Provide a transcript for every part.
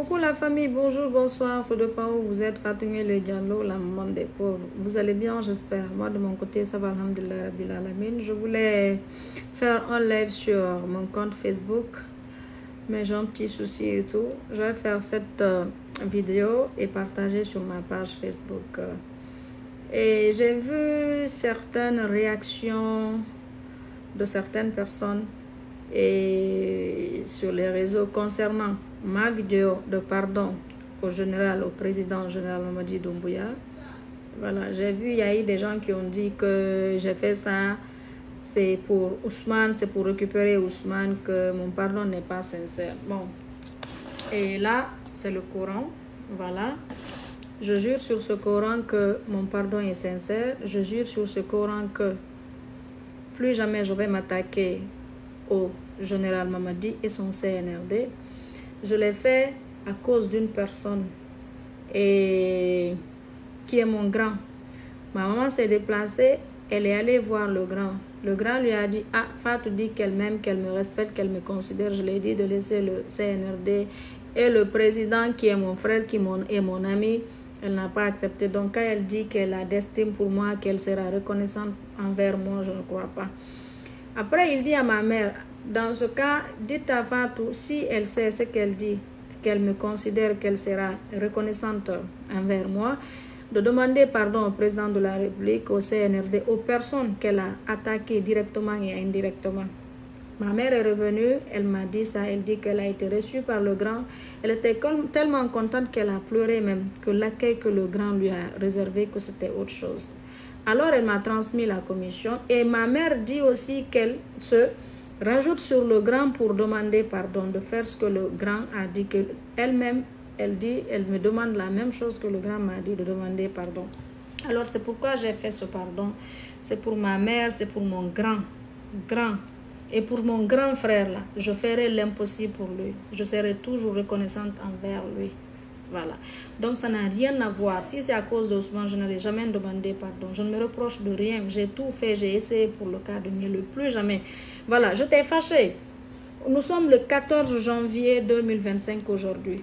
Coucou la famille, bonjour, bonsoir, ça dépend où vous êtes. Fatimé le Diallo, la maman des pauvres. Vous allez bien, j'espère. Moi, de mon côté, ça va, alhamdulillah, rabbil alamin. Je voulais faire un live sur mon compte Facebook, mais j'ai un petit souci et tout. Je vais faire cette vidéo et partager sur ma page Facebook. Et j'ai vu certaines réactions de certaines personnes et sur les réseaux concernant ma vidéo de pardon au président général Mamadi Doumbouya. Voilà, j'ai vu, il y a eu des gens qui ont dit que j'ai fait ça, c'est pour Ousmane, c'est pour récupérer Ousmane, que mon pardon n'est pas sincère. Bon, et là, c'est le Coran, voilà. Je jure sur ce Coran que mon pardon est sincère. Je jure sur ce Coran que plus jamais je vais m'attaquer au général Mamadi et son CNRD. Je l'ai fait à cause d'une personne et qui est mon grand. Ma maman s'est déplacée, elle est allée voir le grand. Le grand lui a dit, ah, Fatou dit qu'elle m'aime, qu'elle me respecte, qu'elle me considère. Je lui ai dit de laisser le CNRD et le président qui est mon frère, qui est mon ami. Elle n'a pas accepté. Donc quand elle dit qu'elle a d'estime pour moi, qu'elle sera reconnaissante envers moi, je ne crois pas. Après, il dit à ma mère, dans ce cas, dites à Fatou, si elle sait ce qu'elle dit, qu'elle me considère, qu'elle sera reconnaissante envers moi, de demander pardon au président de la République, au CNRD, aux personnes qu'elle a attaquées directement et indirectement. Ma mère est revenue, elle m'a dit ça, elle dit qu'elle a été reçue par le grand. Elle était tellement contente qu'elle a pleuré même, que l'accueil que le grand lui a réservé, que c'était autre chose. Alors elle m'a transmis la commission et ma mère dit aussi qu'elle se rajoute sur le grand pour demander pardon, de faire ce que le grand a dit, qu'elle-même, elle me demande la même chose que le grand m'a dit, de demander pardon. Alors c'est pourquoi j'ai fait ce pardon. C'est pour ma mère, c'est pour mon grand. Et pour mon grand frère là, je ferai l'impossible pour lui. Je serai toujours reconnaissante envers lui. Voilà. Donc ça n'a rien à voir. Si c'est à cause d'Ousmane, je n'allais jamais demander pardon. Je ne me reproche de rien. J'ai tout fait, j'ai essayé pour le cas de Niel, plus jamais. Voilà, je t'ai fâché. Nous sommes le 14 janvier 2025 aujourd'hui.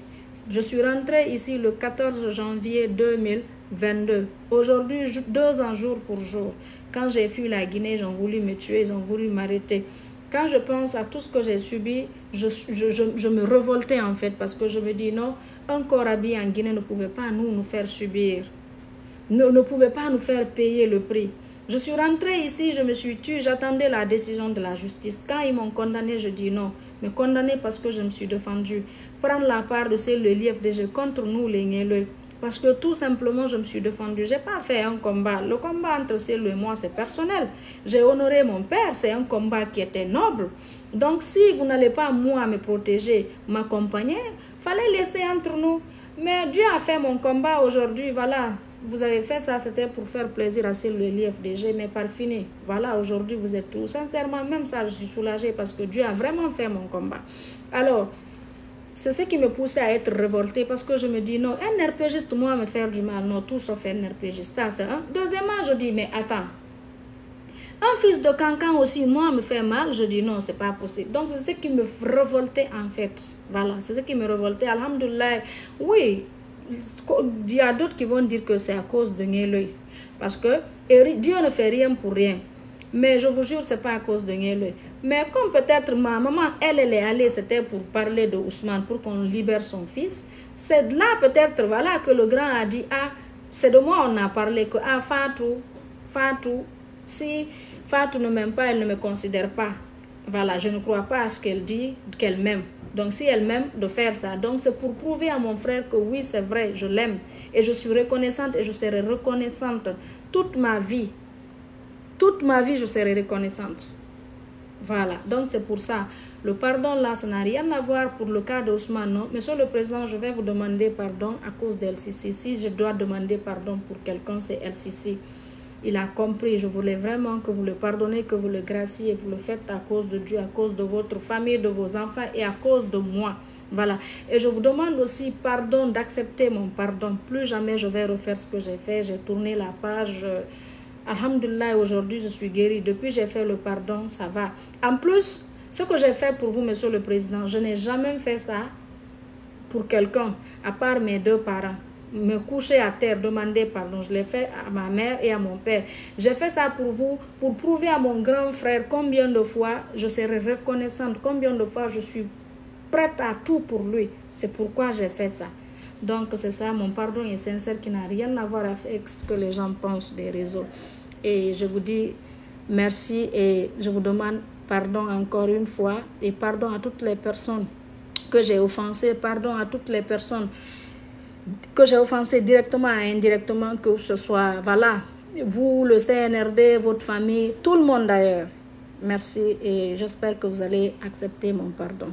Je suis rentrée ici le 14 janvier 2022. Aujourd'hui, 2 ans jour pour jour. Quand j'ai fui la Guinée, ils ont voulu me tuer, ils ont voulu m'arrêter. Quand je pense à tout ce que j'ai subi, je me révoltais en fait parce que je me dis non, un corps habillé en Guinée ne pouvait pas nous faire subir, ne pouvait pas nous faire payer le prix. Je suis rentrée ici, je me suis tue, j'attendais la décision de la justice. Quand ils m'ont condamné, je dis non, me condamner parce que je me suis défendue. Prendre la part de l'IFDG contre nous les Nieleux. Parce que tout simplement, je me suis défendue. Je n'ai pas fait un combat. Le combat entre Célou et moi, c'est personnel. J'ai honoré mon père. C'est un combat qui était noble. Donc, si vous n'allez pas, moi, me protéger, m'accompagner, fallait laisser entre nous. Mais Dieu a fait mon combat aujourd'hui. Voilà, vous avez fait ça, c'était pour faire plaisir à Célou et l'IFDG, mais par fini. Voilà, aujourd'hui, vous êtes tous. Sincèrement, même ça, je suis soulagée parce que Dieu a vraiment fait mon combat. Alors, c'est ce qui me poussait à être révoltée parce que je me dis non, un RPGiste, moi, me faire du mal, non, tout sauf un RPGiste. Ça, c'est un. Deuxièmement, je dis, mais attends, un fils de cancan aussi, moi, me fait mal, je dis non, c'est pas possible. Donc, c'est ce qui me révoltait en fait. Voilà, c'est ce qui me révoltait. Alhamdoulilah, oui, il y a d'autres qui vont dire que c'est à cause de Nieleu. Parce que Dieu ne fait rien pour rien. Mais je vous jure, c'est pas à cause de Nieleu. Mais comme peut-être ma maman, elle est allée, c'était pour parler de Ousmane, pour qu'on libère son fils. C'est là peut-être, voilà, que le grand a dit, ah, c'est de moi on a parlé, que, ah, Fatou, si Fatou ne m'aime pas, elle ne me considère pas. Voilà, je ne crois pas à ce qu'elle dit, qu'elle m'aime. Donc si elle m'aime, de faire ça. Donc c'est pour prouver à mon frère que oui, c'est vrai, je l'aime. Et je suis reconnaissante et je serai reconnaissante toute ma vie. Toute ma vie, je serai reconnaissante. Voilà, donc c'est pour ça. Le pardon là, ça n'a rien à voir pour le cas d'Ousmane, non. Monsieur le Président, je vais vous demander pardon à cause d'LCC. Si je dois demander pardon pour quelqu'un, c'est LCC. Il a compris, je voulais vraiment que vous le pardonnez, que vous le graciez. Vous le faites à cause de Dieu, à cause de votre famille, de vos enfants et à cause de moi. Voilà. Et je vous demande aussi pardon, d'accepter mon pardon. Plus jamais je vais refaire ce que j'ai fait. J'ai tourné la page. Alhamdulillah, aujourd'hui, je suis guérie. Depuis que j'ai fait le pardon, ça va. En plus, ce que j'ai fait pour vous, Monsieur le Président, je n'ai jamais fait ça pour quelqu'un, à part mes 2 parents. Me coucher à terre, demander pardon. Je l'ai fait à ma mère et à mon père. J'ai fait ça pour vous, pour prouver à mon grand frère combien de fois je serai reconnaissante, combien de fois je suis prête à tout pour lui. C'est pourquoi j'ai fait ça. Donc c'est ça, mon pardon est sincère, qui n'a rien à voir avec ce que les gens pensent des réseaux. Et je vous dis merci et je vous demande pardon encore une fois, et pardon à toutes les personnes que j'ai offensées, pardon à toutes les personnes que j'ai offensées directement et indirectement, que ce soit, voilà, vous, le CNRD, votre famille, tout le monde d'ailleurs. Merci et j'espère que vous allez accepter mon pardon.